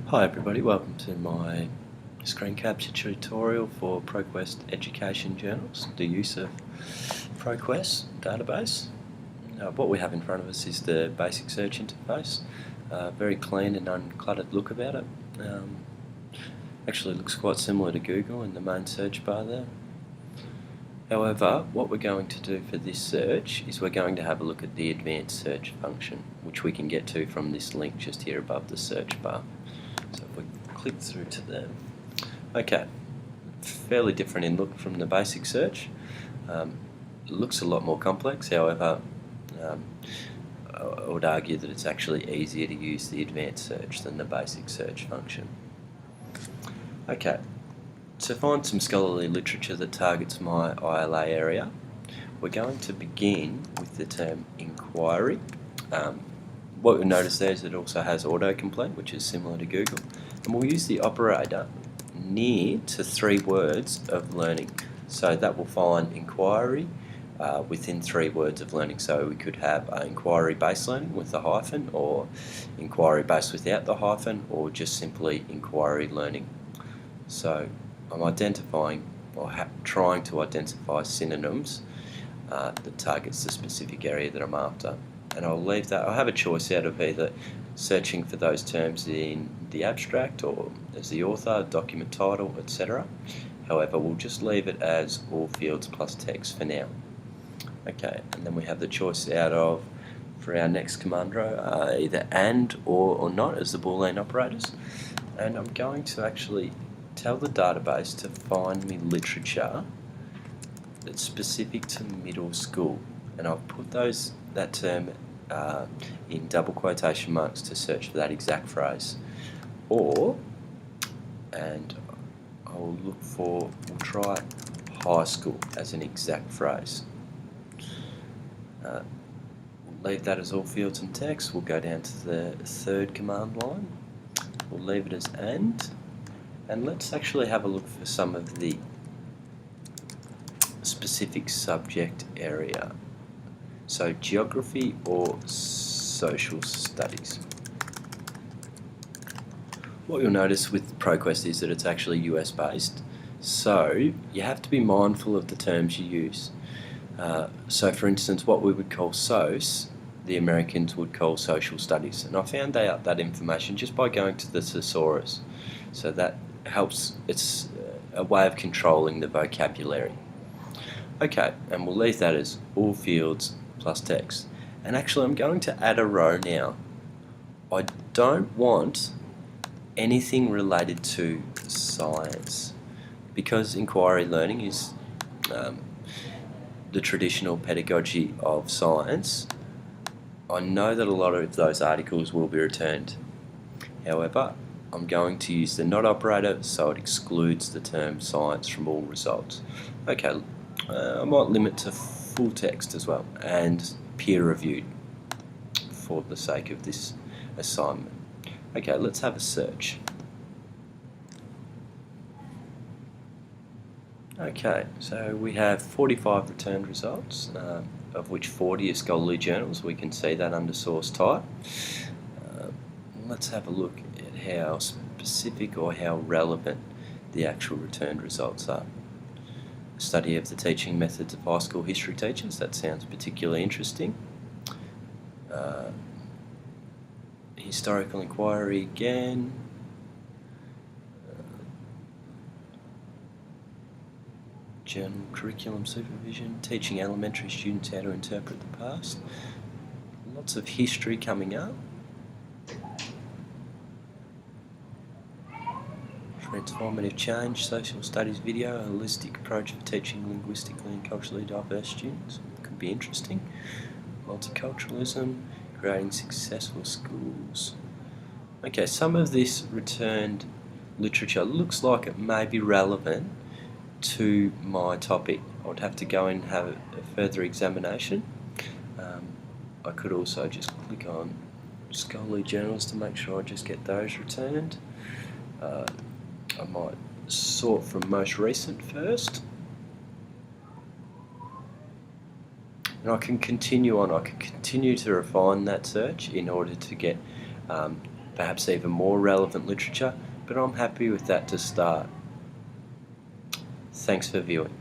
Hi everybody, welcome to my screen capture tutorial for ProQuest Education Journals, the use of ProQuest database. What we have in front of us is the basic search interface, very clean and uncluttered look about it. Actually looks quite similar to Google in the main search bar there. However, what we're going to do for this search is we're going to have a look at the advanced search function, which we can get to from this link just here above the search bar. So if we click through to them, okay, fairly different in look from the basic search. It looks a lot more complex, however, I would argue that it's actually easier to use the advanced search than the basic search function. Okay, to find some scholarly literature that targets my ILA area, we're going to begin with the term inquiry. What you'll notice there is it also has autocomplete, which is similar to Google, and we'll use the operator near to 3 words of learning. So that will find inquiry within 3 words of learning. So we could have inquiry based learning with the hyphen, or inquiry based without the hyphen, or just simply inquiry learning. So I'm identifying or trying to identify synonyms that targets the specific area that I'm after. And I'll leave that. I'll have a choice out of either searching for those terms in the abstract or as the author, document title, etc. However, we'll just leave it as all fields plus text for now. Okay, and then we have the choice out of, for our next command row, either and or not as the Boolean operators. And I'm going to actually tell the database to find me literature that's specific to middle school, and I've put that term in double quotation marks to search for that exact phrase. And I'll look for, we'll try high school as an exact phrase. We'll leave that as all fields and text. We'll go down to the 3rd command line. We'll leave it as and let's actually have a look for some of the specific subject area. So geography or social studies. What you'll notice with ProQuest is that it's actually US based, so you have to be mindful of the terms you use. So for instance, what we would call SOS, the Americans would call social studies, and I found out that information just by going to the thesaurus. So that helps, it's a way of controlling the vocabulary. Okay, and we'll leave that as all fields plus text. And actually I'm going to add a row now. I don't want anything related to science, because inquiry learning is the traditional pedagogy of science. I know that a lot of those articles will be returned. However, I'm going to use the not operator, so it excludes the term science from all results. Okay, I might limit to full text as well, and peer reviewed for the sake of this assignment. Okay, let's have a search. Okay, so we have 45 returned results, of which 40 are scholarly journals. We can see that under source type. Let's have a look at how specific or how relevant the actual returned results are. A study of the teaching methods of high school history teachers, that sounds particularly interesting. Historical inquiry again. Journal curriculum supervision, teaching elementary students how to interpret the past. Lots of history coming up. Transformative change, social studies video, a holistic approach for teaching linguistically and culturally diverse students. Could be interesting. Multiculturalism, creating successful schools. Okay, some of this returned literature looks like it may be relevant to my topic. I would have to go and have a further examination. I could also just click on scholarly journals to make sure I just get those returned. I might sort from most recent first. And I can continue on. I can continue to refine that search in order to get perhaps even more relevant literature, but I'm happy with that to start. Thanks for viewing.